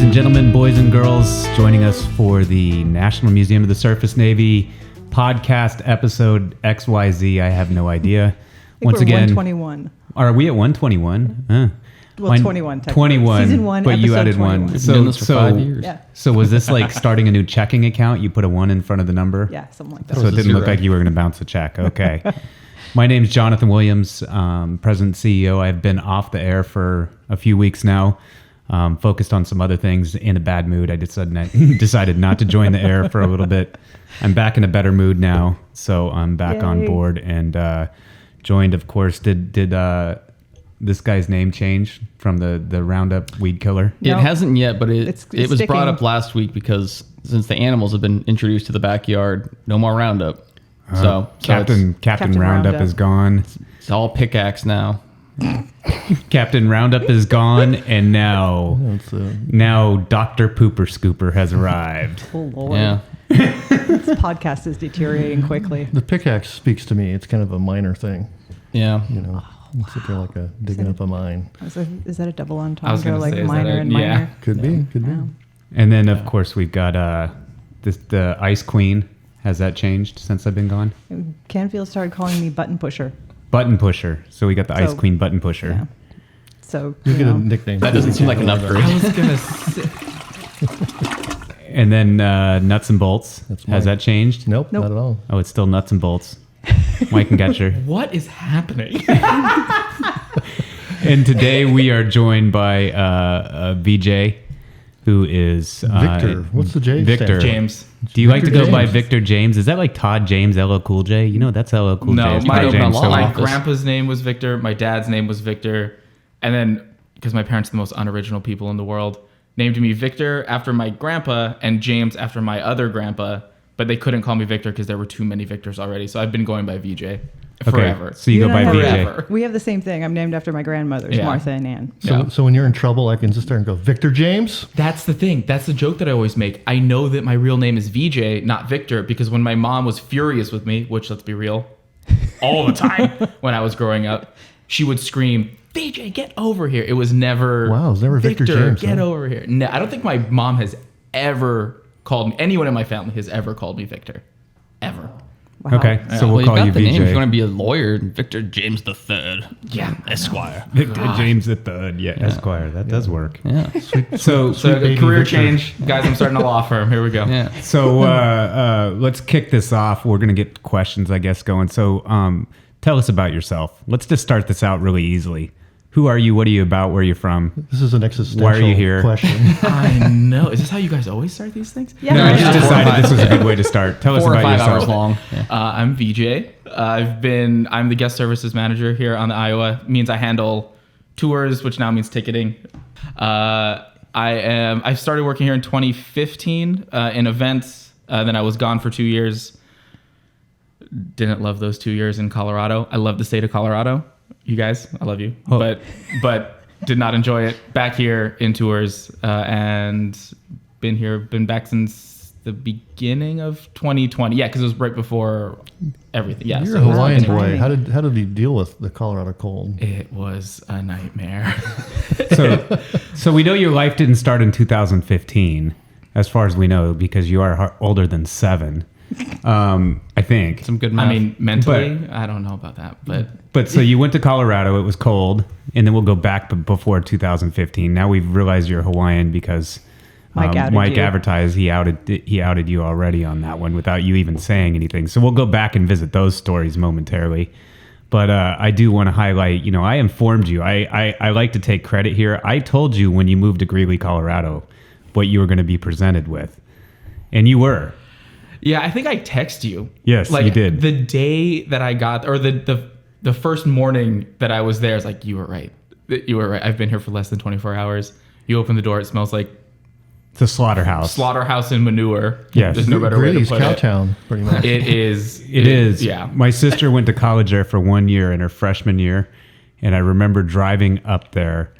and gentlemen, boys and girls, joining us for the National Museum of the Surface Navy podcast episode XYZ. I have no idea. Once again, 121. Are we at 121? Well, 21 technically. 21. Season 1, but you added 21. one. We've been doing this for 5 years. Yeah. So was this like starting a new checking account? You put a 1 in front of the number? Yeah, something like that. So it didn't look like you were going to bounce a check. Okay. My name's Jonathan Williams, President and CEO. I've been off the air for a few weeks now, focused on some other things. In a bad mood. I decided not to join the air for a little bit. I'm back in a better mood now, so I'm back on board and joined, of course. Did this guy's name change from the Roundup weed killer? It No. hasn't yet, but it was sticking. brought up last week because since the animals have been introduced to the backyard, no more Roundup. So Captain Roundup is gone. it's all pickaxe now. Captain Roundup is gone, and now Dr. Pooper Scooper has arrived. Oh, Lord. Yeah. This podcast is deteriorating quickly. The pickaxe speaks to me. It's kind of a minor thing, Yeah. you know. It's if you're like digging up a mine. Is that a double I was entendre, gonna like say, is that minor a- and yeah. minor? Could be. Wow. And then, of course, we've got the Ice Queen. Has that changed since I've been gone? Canfield started calling me button pusher. Button Pusher. So we got the Ice So- Queen Button Pusher. Yeah. So, You get a know, nickname. That doesn't seem like an upgrade. I was gonna say, And then Nuts and Bolts. That's Has mine. that changed? Nope, Nope. not at all. Oh, it's still Nuts and Bolts. Mike and Getcher. what is happening? And today we are joined by VJ, who is Victor. What's the J Victor. stand for? James. Do you like to Victor go by James. Victor James? Is that like Todd James, LL Cool J? You know, that's LL Cool J. No, It's my, Todd James. law my office. grandpa's name was Victor. My dad's name was Victor. And then, because my parents are the most unoriginal people in the world, named me Victor after my grandpa and James after my other grandpa. But they couldn't call me Victor because there were too many Victors already. So I've been going by VJ forever. So you go and by I VJ. Forever. We have the same thing. I'm named after my grandmothers, Yeah. Martha and Ann. So when you're in trouble, I can just start and go, Victor James? That's the thing. That's the joke that I always make. I know that my real name is VJ, not Victor, because when my mom was furious with me, which let's be real, all the time when I was growing up, she would scream, VJ, get over here. It was never, Wow, it was never Victor James, get huh? over here. No, I don't think my mom has ever called me, anyone in my family has ever called me Victor. Ever. Wow. Okay, so Well, we'll you call got you the name. If VJ. you want to be a lawyer, Victor James III. Yeah. Esquire. Victor James the Third. Yeah, Esquire. That does work. Yeah. So So baby career Victor. change. Guys, I'm starting a law firm. Here we go. Yeah. So let's kick this off. We're gonna get questions, I guess, going. So tell us about yourself. Let's just start this out really easily. Who are you? What are you about? Where are you from? This is an existential Why are you here? question. I know. Is this how you guys always start these things? Yeah. No, I just Yeah. decided this was a good way to start. Tell us 4 or about 5 yourself. hours long. Yeah. I'm VJ. I'm the guest services manager here on the Iowa. Means I handle tours, which now means ticketing. I started working here in 2015 in events. Then I was gone for 2 years. Didn't love those 2 years in Colorado. I love the state of Colorado. You guys, I love you. Oh. But did not enjoy it. Back here in tours and been back since the beginning of 2020. Yeah, because it was right before everything. Yeah, You're so a it was Hawaiian timing. boy. How did you deal with the Colorado cold? It was a nightmare. So we know your life didn't start in 2015, as far as we know, because you are older than 7. I think. Some good math. I mean, mentally, I don't know about that, But so you went to Colorado. It was cold, and then we'll go back before 2015. Now we've realized you're Hawaiian because Mike outed Mike you. advertised he outed you already on that one without you even saying anything. So we'll go back and visit those stories momentarily. But I do want to highlight, I informed you. I like to take credit here. I told you when you moved to Greeley, Colorado, what you were going to be presented with, and you were. yeah, I think I text you. Yes, like, you did. The day that I got, or the first morning that I was there, it's like, you were right. You were right. I've been here for less than 24 hours. You open the door, it smells like It's a slaughterhouse. slaughterhouse and manure. Yes. There's no better way to Greeley's put it. Cowtown, pretty much. It is. It is. Yeah. My sister went to college there for 1 year in her freshman year. And I remember driving up there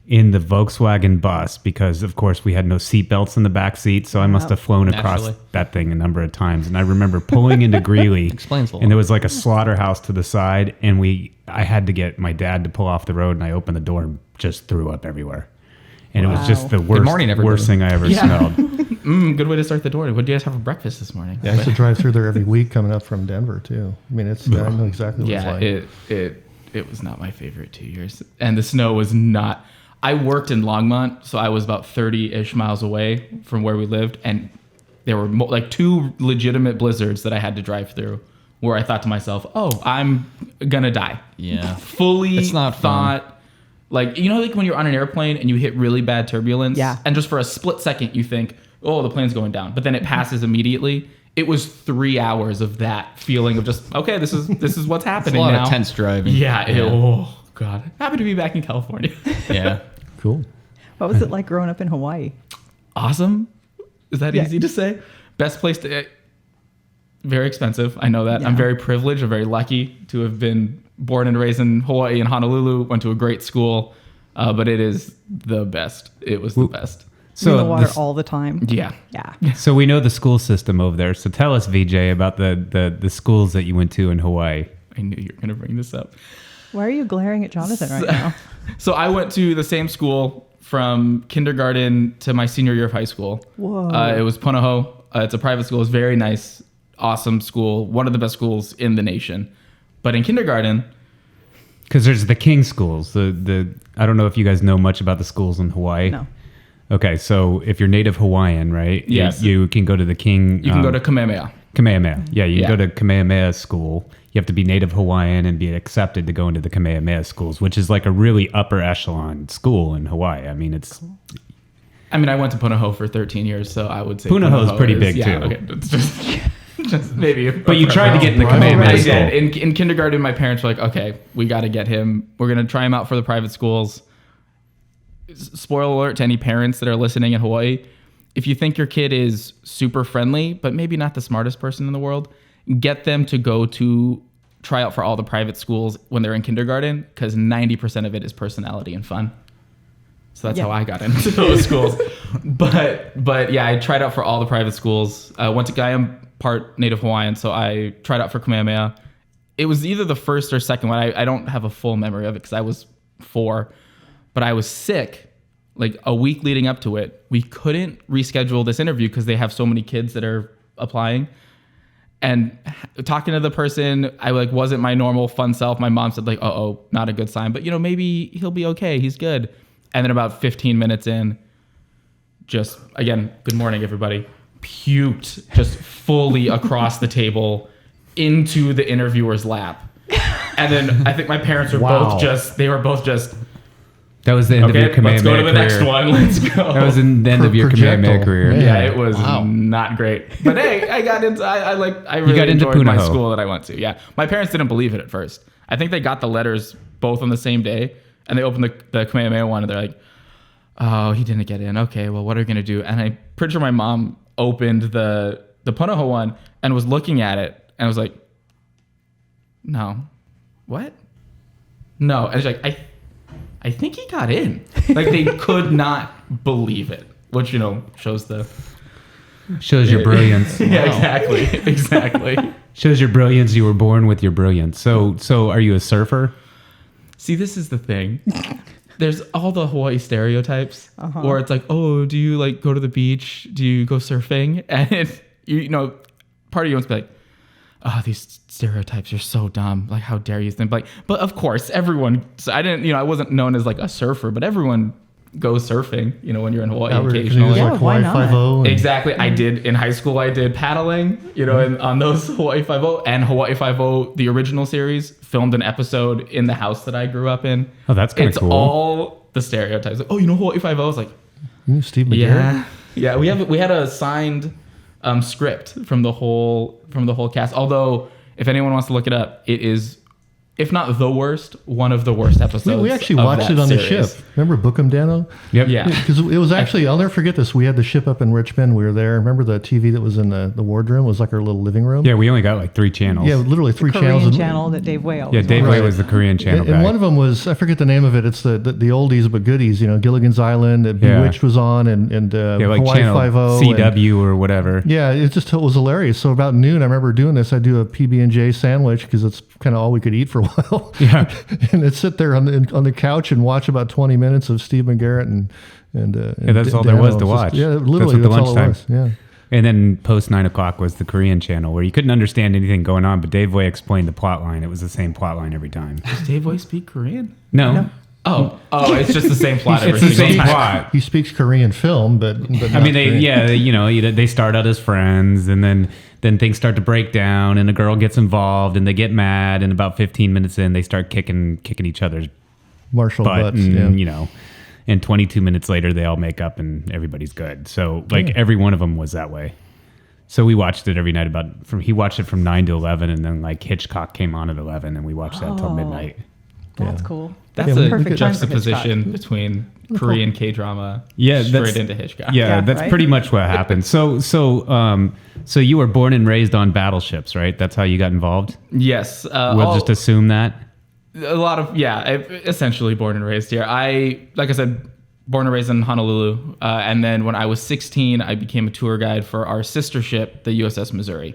in the Volkswagen bus because, of course, we had no seatbelts in the back seat. So I must have flown across Naturally. that thing a number of times. And I remember pulling into Greeley. Explains a lot. And there was like a slaughterhouse to the side. And I had to get my dad to pull off the road. And I opened the door and just threw up everywhere. And it was Wow. just the worst, morning, everybody. worst thing I ever Yeah. smelled. Good way to start the day. What do you guys have for breakfast this morning? Yeah, I used to drive through there every week coming up from Denver too. I mean, I know exactly what Yeah, it's like. it was not my favorite 2 years, and the snow was not. I worked in Longmont, so I was about 30-ish miles away from where we lived, and there were like 2 legitimate blizzards that I had to drive through, where I thought to myself, "Oh, I'm gonna die." Yeah. Fully It's not fun. thought. Like, you know, like when you're on an airplane and you hit really bad turbulence, Yeah. and just for a split second you think, "Oh, the plane's going down," but then it passes immediately. It was 3 hours of that feeling of just, okay, this is what's It's a happening lot now. of tense driving. Yeah. Oh God. Happy to be back in California. Yeah. Cool. What was it like growing up in Hawaii? Awesome. Is that Yeah. easy to say? Best place to. Very expensive. I know that. Yeah. I'm very privileged. I'm very lucky to have been born and raised in Hawaii and Honolulu. Went to a great school, but it is the best. It was the best. So in the water this- all the time. Yeah. Yeah. So we know the school system over there. So tell us, VJ, about the schools that you went to in Hawaii. I knew you were going to bring this up. Why are you glaring at Jonathan right now? So I went to the same school from kindergarten to my senior year of high school. Whoa. It was Punahou. It's a private school. It's very nice, awesome school. One of the best schools in the nation. But in kindergarten, Because there's the King schools. The I don't know if you guys know much about the schools in Hawaii. No. Okay, so if you're native Hawaiian, right? Yes. You can go to the King. you can go to Kamehameha. Kamehameha. Yeah, you Yeah. can go to Kamehameha school. You have to be native Hawaiian and be accepted to go into the Kamehameha schools, which is like a really upper echelon school in Hawaii. I mean, it's I mean, I went to Punahou for 13 years, so I would say Punahou is pretty big, too. Okay, it's just maybe. But you tried to get in the Right. Kamehameha I school. did. In kindergarten, my parents were like, okay, we got to get him. We're going to try him out for the private schools. Spoiler alert to any parents that are listening in Hawaii. If you think your kid is super friendly, but maybe not the smartest person in the world, get them to go to try out for all the private schools when they're in kindergarten, because 90% of it is personality and fun. So that's Yeah. how I got into those schools. But yeah, I tried out for all the private schools. I am part Native Hawaiian, so I tried out for Kamehameha. It was either the first or second one. I don't have a full memory of it because I was 4, but I was sick like a week leading up to it. We couldn't reschedule this interview because they have so many kids that are applying. And talking to the person, I like wasn't my normal fun self. My mom said like, "Uh-oh, not a good sign, but maybe he'll be okay. He's good." And then about 15 minutes in, just again, good morning, everybody, puked just fully across the table into the interviewer's lap. And then I think my parents were Wow. both just That was the end of your okay, let's Kamehameha go to the career. next one. Let's go. That was the end of your Projectile. Kamehameha career. Man. Yeah, it was Wow. not great. But hey, I got into I really got into enjoyed my Punahou. school that I went to. Yeah. My parents didn't believe it at first. I think they got the letters both on the same day, and they opened the Kamehameha one and they're like, "Oh, he didn't get in. Okay, well, what are we going to do?" And I'm pretty sure my mom opened the Punahou one and was looking at it and was like, "No. What? No." And she's like, I think he got in. Like they could not believe it, which shows the Shows your brilliance. yeah, exactly. Shows your brilliance. You were born with your brilliance. So are you a surfer? See, this is the thing. There's all the Hawaii stereotypes, where it's like, "Oh, do you like go to the beach? Do you go surfing?" And part of you wants to be like, "Oh, these stereotypes are so dumb. Like, how dare you think?" But of course, everyone. So I wasn't known as like a surfer, but everyone goes surfing. When you're in Hawaii occasionally. Yeah, why Hawaii not? 5-0 and- Exactly. I did in high school. I did paddling, and on those Hawaii 5-0 and Hawaii 5-0, the original series, filmed an episode in the house that I grew up in. Oh, that's kinda It's cool. all the stereotypes. Like, Hawaii 5-0. I was like, Steve McGarrett. yeah. We had a signed script from the whole cast. Although, if anyone wants to look it up, it is, if not the worst, one of the worst episodes. We actually of watched that it on the series. ship. Remember Bookham Dano? Yep. Yeah. Because it was actually, I'll never forget this. We had the ship up in Richmond. We were there. Remember the TV that was in the wardroom? It was like our little living room. Yeah, we only got like 3 channels. Yeah, literally 3 channels. Korean and- channel that Dave Way always Yeah, Dave watched. Way was the Korean channel And guy. one of them was, I forget the name of it. It's the oldies but goodies. Gilligan's Island, Yeah. Bewitched was on, and yeah, like Hawaii channel 5-0. CW or whatever. Yeah, it was hilarious. So about noon, I remember doing this. I do a PB&J sandwich because it's kind of all we could eat for a while. Yeah. And I'd sit there on the couch and watch about 20 minutes of Steve McGarrett and And that's all there was to watch. Literally, That's what the all it lunchtime. was. Yeah. And then post 9 o'clock was the Korean channel where you couldn't understand anything going on, but Dave Way explained the plot line. It was the same plot line every time. Does Dave Way speak Korean? No. Oh, it's just the same plot every It's the single same time. plot. He speaks Korean film, but I mean, they start out as friends, and then things start to break down, and a girl gets involved, and they get mad, and about 15 minutes in, they start kicking each other's martial butt, butts. and, and 22 minutes later, they all make up, and everybody's good. So, every one of them was that way. So we watched it every night. He watched it from 9 to 11, and then Hitchcock came on at 11, and we watched that until midnight. That's cool. That's Yeah, a perfect time for juxtaposition between Korean K-drama straight into Hitchcock. Yeah, that's right? pretty much what happened. So you were born and raised on battleships, right? That's how you got involved? Yes. We'll just assume that. A lot of, essentially born and raised here. Like I said, born and raised in Honolulu. And then when I was 16, I became a tour guide for our sister ship, the USS Missouri.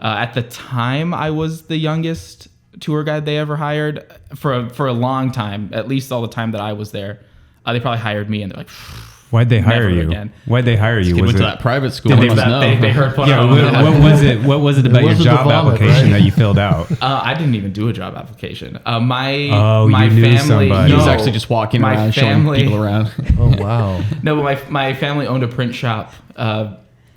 At the time, I was the youngest tour guide they ever hired for a long time, at least all the time that I was there. They probably hired me, and they're like, Why'd they hire never you? again. Why'd they hire you? He went Was to it, that private school. Did They they- must know. they heard what yeah, what was it? What was it about your wasn't job the vomit, application right? that you filled out? I didn't even do a job application. My you knew family. somebody. He was no, actually just walking my around, family- showing people around. Oh, wow. No, but my family owned a print shop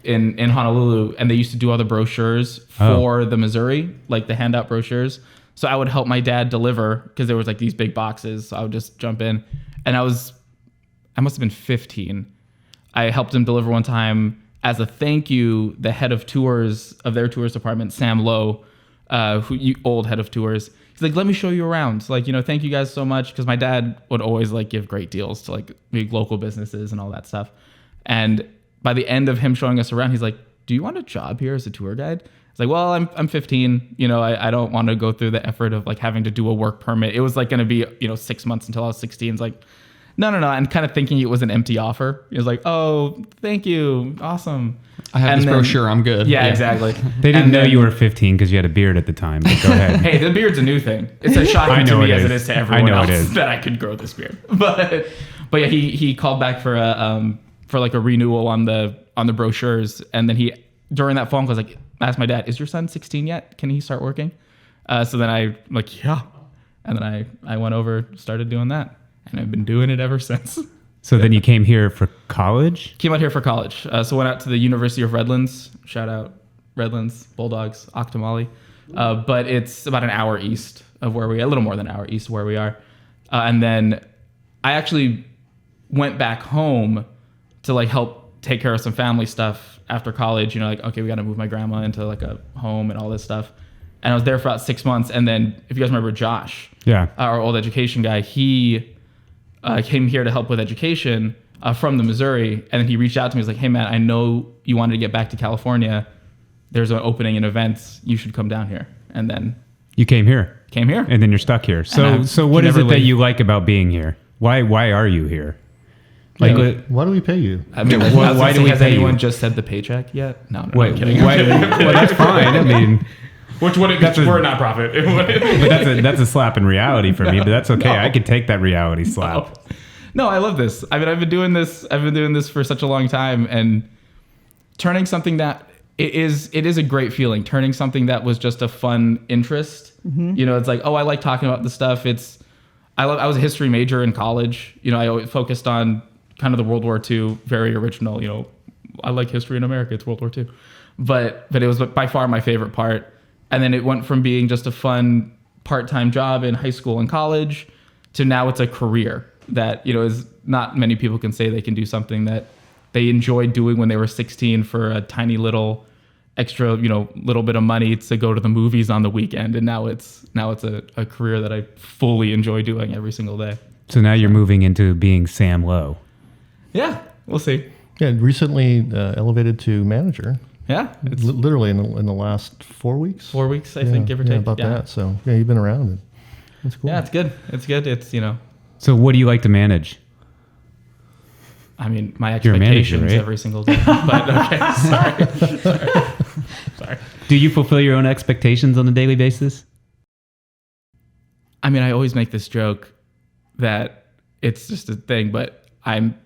in Honolulu, and they used to do all the brochures for the Missouri, like the handout brochures. So I would help my dad deliver because there was these big boxes. So I would just jump in, and I must have been 15. I helped him deliver one time as a thank you. The head of tours of their tours department, Sam Lowe, old head of tours, he's like, "Let me show you around. Thank you guys so much." Because my dad would always give great deals to big local businesses and all that stuff. And by the end of him showing us around, he's like, "Do you want a job here as a tour guide?" It's like, "Well, I'm 15. I don't want to go through the effort of having to do a work permit." It was going to be 6 months until I was 16. It's like, no, and kind of thinking it was an empty offer. It was like, "Oh, thank you, awesome. I have And this then- brochure. I'm good. Yeah, exactly. They didn't And know then- you were 15 because you had a beard at the time. But go ahead. Hey, the beard's a new thing. It's as I shocking to know me it as it is. is to I everyone know it else is. that I could grow this beard. But yeah, he called back for a renewal on the brochures, and then he during that phone call was asked my dad, "Is your son 16 yet? Can he start working?" So then I yeah, and then I went over, started doing that, and I've been doing it ever since. So then you came here for college? Came out here for college. So went out to the University of Redlands. Shout out Redlands, Bulldogs, Octomolly. But it's about an hour east of where we are, a little more than an hour east of where we are. And then I actually went back home to help take care of some family stuff after college. Okay, we got to move my grandma into a home and all this stuff. And I was there for about 6 months. And then if you guys remember Josh, Yeah. our old education guy, he came here to help with education from the Missouri, and then he reached out to me. He was like, "Hey man, I know you wanted to get back to California. There's an opening in events. You should come down here." And then You came here. came here. And then you're stuck here. I So what can is never it that leave. you like about being here? Why are you here? Yeah, what- why do we pay you? I mean, why do we has pay you? anyone just said the paycheck yet? No, Wait, I'm kidding. well, that's fine. I mean, Which would it? We're a nonprofit. but that's a slap in reality for me. But that's okay. No. I could take that reality slap. No, I love this. I mean, I've been doing this for such a long time, and turning something that it is a great feeling. Turning something that was just a fun interest. It's like, oh, I like talking about this stuff. I was a history major in college. I always focused on kind of the World War II, very original. I like history in America. It's World War II, but it was by far my favorite part. And then it went from being just a fun part-time job in high school and college to now it's a career that is not many people can say they can do something that they enjoyed doing when they were 16 for a tiny little extra little bit of money to go to the movies on the weekend, and now it's a career that I fully enjoy doing every single day. So now you're moving into being Sam Lowe. Yeah, we'll see. Yeah, recently elevated to manager. Yeah, it's Literally in the last 4 weeks. 4 weeks I think, give or take. about that. So yeah, you've been around. And that's cool. Yeah, it's good. It's So what do you like to manage? I mean, my You're a manager, expectations right? every single day. But okay, sorry. Do you fulfill your own expectations on a daily basis? I mean, I always make this joke that it's just a thing, but I'm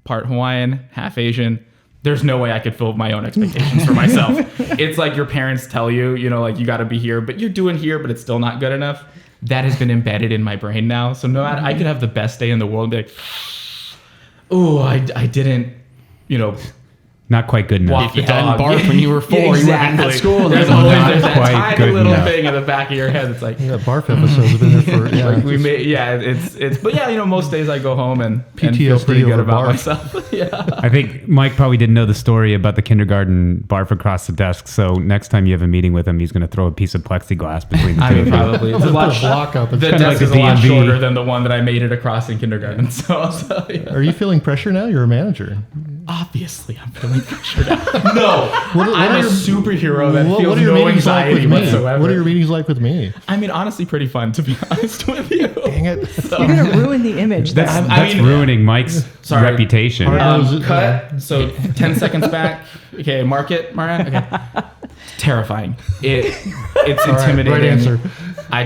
part Hawaiian, half Asian. There's no way I could fill my own expectations for myself. It's like your parents tell you, like you got to be here, but you're doing here, but it's still not good enough. That has been embedded in my brain now. So no matter, I could have the best day in the world and be like, oh, I didn't, Not quite good enough. walk the You hadn't dog. barked when you were 4, you weren't at school. There's Not always that quite tiny good little enough. thing in the back of your head. It's like, Yeah, barf episodes have been there for like we made, but most days I go home and feel PTSD pretty good over about barf. myself. Yeah. I think Mike probably didn't know the story about the kindergarten barf across the desk. So next time you have a meeting with him, he's going to throw a piece of plexiglass between the I two mean, of you. probably. It's a lot. Put a block up. It's The kinda desk like is a a lot DMV. shorter than the one that I made it across in kindergarten. So yeah. Are you feeling pressure now? You're a manager. Obviously, I'm feeling pressure now. No, What I'm are a your- superhero that feels what are your no meetings like anxiety with me? whatsoever. What are your meetings like with me? I mean, honestly, pretty fun, to be honest with you. Dang it. So, You're going to ruin the image. That's, then. I that's mean- ruining Mike's Sorry. reputation. Hard- cut. So 10 seconds back. Okay, mark it, Mariah. Okay. Terrifying. It's All right, intimidating. right answer. I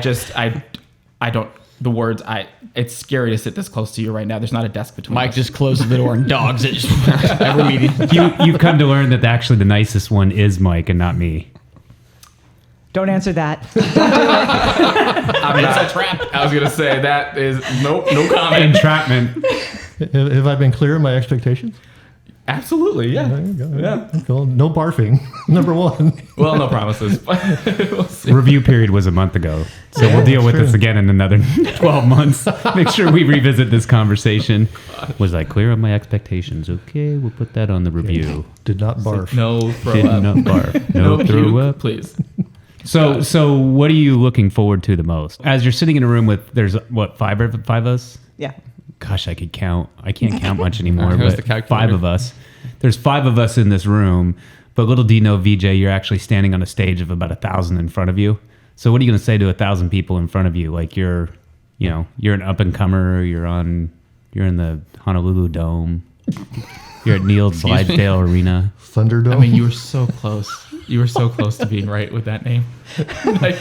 don't. The words. It's scary to sit this close to you right now. There's not a desk between Mike us. just closes the door and dogs it every meeting. You've come to learn that actually the nicest one is Mike and not me. Don't answer that. I'm not a trap. I was gonna say that is nope. No comment. Entrapment. Have I been clear in my expectations? Absolutely. Yeah. There you go. Yeah. Cool. No barfing. Number one. Well, no promises. But we'll see. Review period was a month ago. So we'll deal with this again in another 12 months. Make sure we revisit this conversation. Was I clear on my expectations? Okay, we'll put that on the review. Did not barf. No throw Did up. not barf. No, throw puke, up. please. So what are you looking forward to the most? As you're sitting in a room with, there's what, five of us? Yeah. Gosh, I could count. I can't count much anymore, Here's but the calculator. 5 of us. There's 5 of us in this room, but little do you know, VJ, you're actually standing on a stage of about 1,000 in front of you. So what are you going to say to 1,000 people in front of you? Like you're an up and comer. You're in the Honolulu Dome. You're at Neil Blithedale Arena. Thunderdome. I mean, you were so close. You were so close to being right with that name. Like,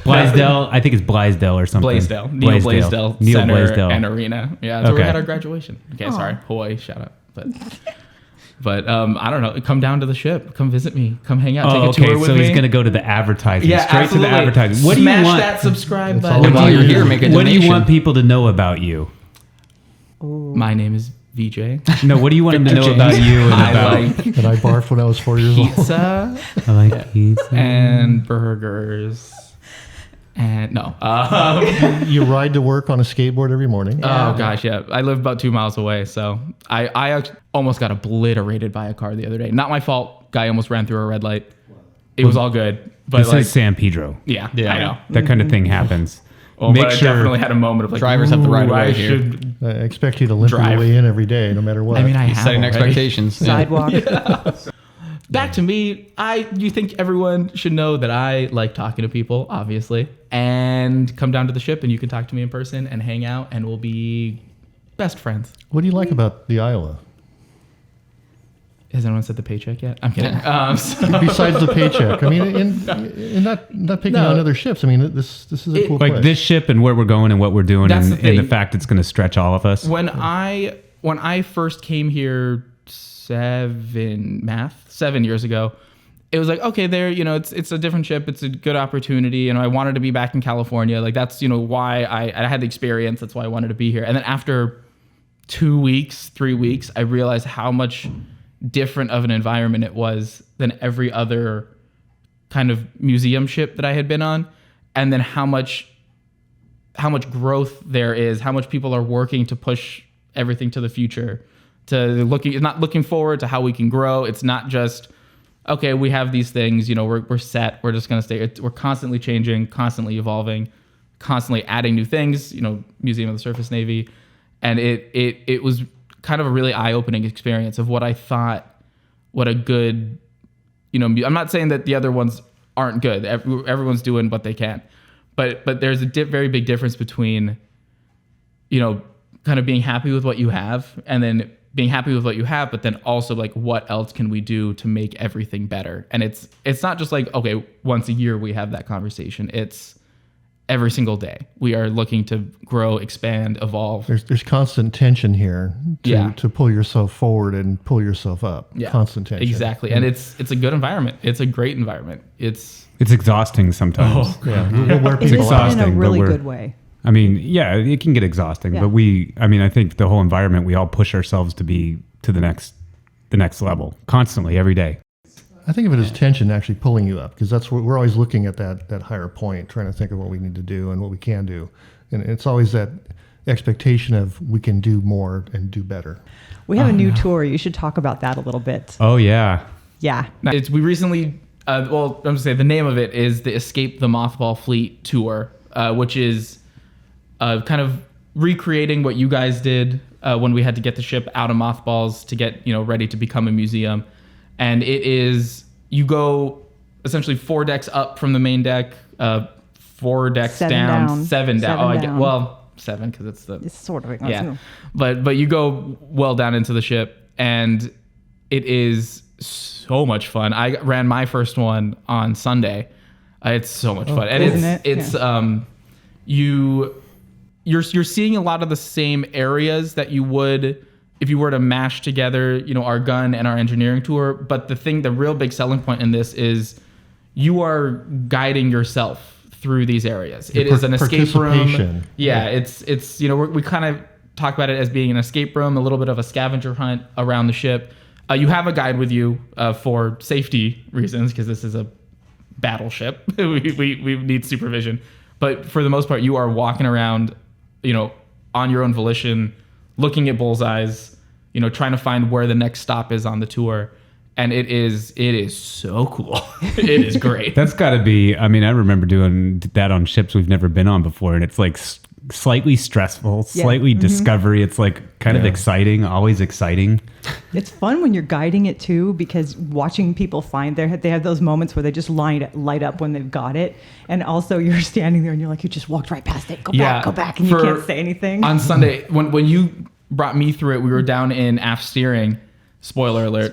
Blaisdell, I think it's Blaisdell or something. Blaisdell. Neil Blaisdell Neil Center Blaisdell. and Arena. Yeah, that's where we Okay. had our graduation. Okay, sorry. Hawaii, shout out. But I don't know. Come down to the ship. Come visit me. Come hang out. Oh, Take a okay. tour with So me. he's going to go to the advertising. yeah, Straight absolutely. to the advertising. What do you Smash want? that subscribe It's button. all While you're here, make a What do you donation. want people to know about you? My name is VJ. No, what do you want them to know James. about you and I about like and I barfed when I was 4 years old. pizza I like pizza. and burgers. And no. You ride to work on a skateboard every morning. Oh gosh, yeah. I live about 2 miles away, so I almost got obliterated by a car the other day. Not my fault. Guy almost ran through a red light. It was all good, but This like, is San Pedro. yeah, Yeah. I know. That kind of thing happens. Well, Make but sure. I definitely had a moment of like, Drivers have the right of "Ooh, way I here." should. I expect you to limp your Drive. way in every day, no matter what. I mean, I have Setting already. expectations. Yeah. Sidewalk. Back to me. You think everyone should know that I like talking to people, obviously, and come down to the ship and you can talk to me in person and hang out, and we'll be best friends. What do you like about the Iowa? Has anyone said the paycheck yet? I'm kidding. Besides the paycheck, I mean, and not picking No. on other ships. I mean, this is a cool like place. this ship and where we're going and what we're doing That's and, the thing. and the fact it's going to stretch all of us. When I first came here 7 years ago, it was like, okay, it's a different ship, it's a good opportunity, and I wanted to be back in California. Like that's why I had the experience. That's why I wanted to be here. And then after 2 weeks, 3 weeks, I realized how much different of an environment it was than every other kind of museum ship that I had been on, and then how much growth there is, how much people are working to push everything to the future, not looking forward to how we can grow. It's not just, okay, we have these things, we're set, we're just going to stay. We're constantly changing, constantly evolving, constantly adding new things, Museum of the Surface Navy. And it was kind of a really eye-opening experience of what I thought, what a good, I'm not saying that the other ones aren't good. Everyone's doing what they can. But there's a very big difference between, kind of being happy with what you have and then being happy with what you have, but then also like, what else can we do to make everything better? And it's not just like, okay, once a year we have that conversation. It's every single day. We are looking to grow, expand, evolve. There's constant tension here to pull yourself forward and pull yourself up. Yeah, Constant tension. Exactly. And it's a good environment. It's a great environment. It's exhausting sometimes. Yeah, we'll wear It people is out. in a really good way. I mean, yeah, it can get exhausting, Yeah. but I think the whole environment, we all push ourselves to be to the next level constantly every day. I think of it as tension actually pulling you up, because that's what we're always looking at, that higher point, trying to think of what we need to do and what we can do. And it's always that expectation of we can do more and do better. We have a new tour. You should talk about that a little bit. Oh yeah. Yeah. We recently, I'm going to say the name of it is the Escape the Mothball Fleet Tour, which is kind of recreating what you guys did when we had to get the ship out of mothballs to get ready to become a museum. And it is, you go essentially 4 decks up from the main deck, 4 decks down, 7 down. 7 because It's sort of But you go well down into the ship, and it is so much fun. I ran my first one on Sunday. It's so much fun, and you're seeing a lot of the same areas that you would if you were to mash together, our gun and our engineering tour. But the real big selling point in this is you are guiding yourself through these areas. It is an escape room. Yeah, it's we kind of talk about it as being an escape room, a little bit of a scavenger hunt around the ship. You have a guide with you for safety reasons, because this is a battleship. we need supervision. But for the most part, you are walking around, on your own volition, looking at bullseyes, trying to find where the next stop is on the tour. And it is so cool. It is great. That's got to be, I remember doing that on ships we've never been on before. And it's like slightly stressful, slightly discovery. It's like kind of exciting, always exciting. It's fun when you're guiding it too, because watching people find they have those moments where they just light up when they've got it. And also you're standing there and you're like, you just walked right past it. Go back. And you can't say anything. On Sunday, when you brought me through it, we were down in aft steering. Spoiler alert.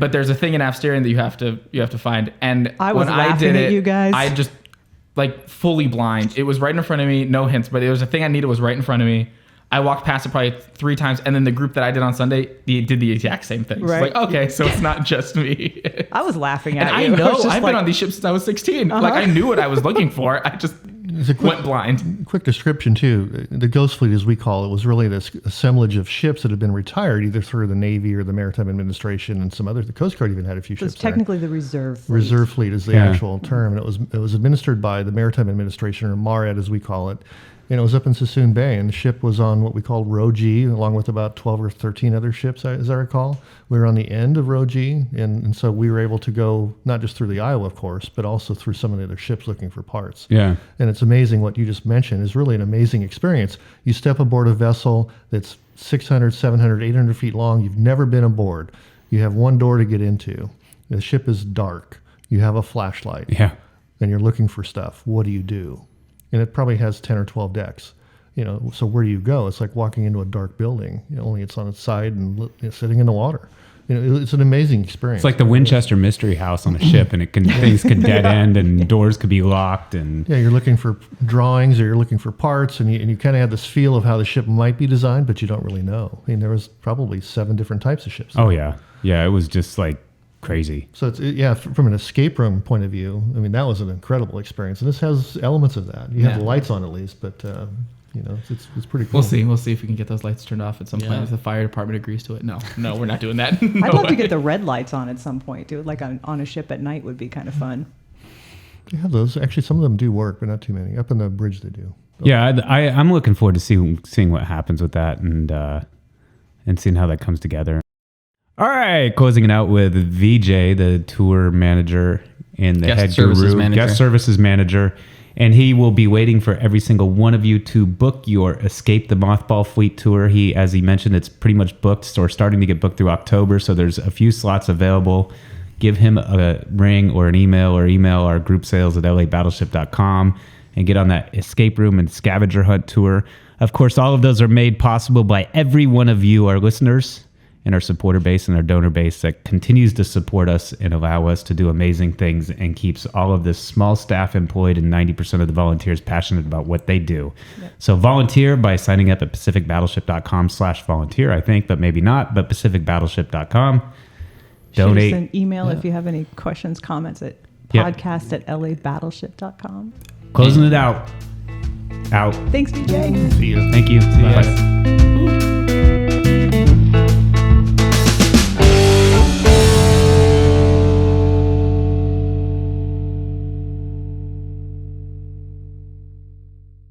But there's a thing in aft steering that you have to find. And I was laughing at you guys. I just fully blind. It was right in front of me, no hints, but it was a thing I needed was right in front of me. I walked past it probably 3 times, and then the group that I did on Sunday, they did the exact same thing. Right. It's like, okay, so it's not just me. I was laughing at and you. I know. I've been on these ships since I was 16. Like, I knew what I was looking for. I just went blind. Quick description, too. The Ghost Fleet, as we call it, was really this assemblage of ships that had been retired, either through the Navy or the Maritime Administration and some others. The Coast Guard even had a few ships. It's technically the Reserve Fleet. Reserve Fleet is the actual term. And it was administered by the Maritime Administration, or MARAD as we call it. And it was up in Sassoon Bay, and the ship was on what we called Row G, along with about 12 or 13 other ships, as I recall. We were on the end of Row G, and so we were able to go not just through the Iowa, of course, but also through some of the other ships looking for parts. Yeah. And it's amazing what you just mentioned is really an amazing experience. You step aboard a vessel that's 600, 700, 800 feet long. You've never been aboard. You have one door to get into. The ship is dark. You have a flashlight. Yeah. And you're looking for stuff. What do you do? And it probably has 10 or 12 decks, so where do you go? It's like walking into a dark building, only it's on its side and sitting in the water. It's an amazing experience. It's like the Winchester Mystery House on a ship, and things can dead end and doors could be locked. And you're looking for drawings or you're looking for parts, and you kind of have this feel of how the ship might be designed, but you don't really know. There was probably 7 different types of ships. Oh, yeah. Yeah, it was just like crazy. So from an escape room point of view, that was an incredible experience, and this has elements of that. You have the lights on at least, but it's pretty cool. We'll see if we can get those lights turned off at some point if the fire department agrees to it. No, we're not doing that. I'd love to get the red lights on at some point, dude. Like on a ship at night would be kind of fun. They have those. Actually, some of them do work, but not too many. Up on the bridge, they do. Yeah, I'm looking forward to seeing what happens with that and seeing how that comes together. All right, closing it out with VJ, the tour manager and the guest services manager. And he will be waiting for every single one of you to book your Escape the Mothball Fleet tour. As he mentioned, it's pretty much booked or starting to get booked through October. So there's a few slots available. Give him a ring or an email, or email our group sales at labattleship.com and get on that escape room and scavenger hunt tour. Of course, all of those are made possible by every one of you, our listeners. and our supporter base and our donor base that continues to support us and allow us to do amazing things and keeps all of this small staff employed and 90% of the volunteers passionate about what they do. Yep. So volunteer by signing up at pacificbattleship.com/volunteer, I think, but maybe not, but pacificbattleship.com. Donate. Shoot us an email if you have any questions, comments at podcast@labattleship.com. Closing it out. Out. Thanks, VJ. See you. Thank you. See you Bye. guys.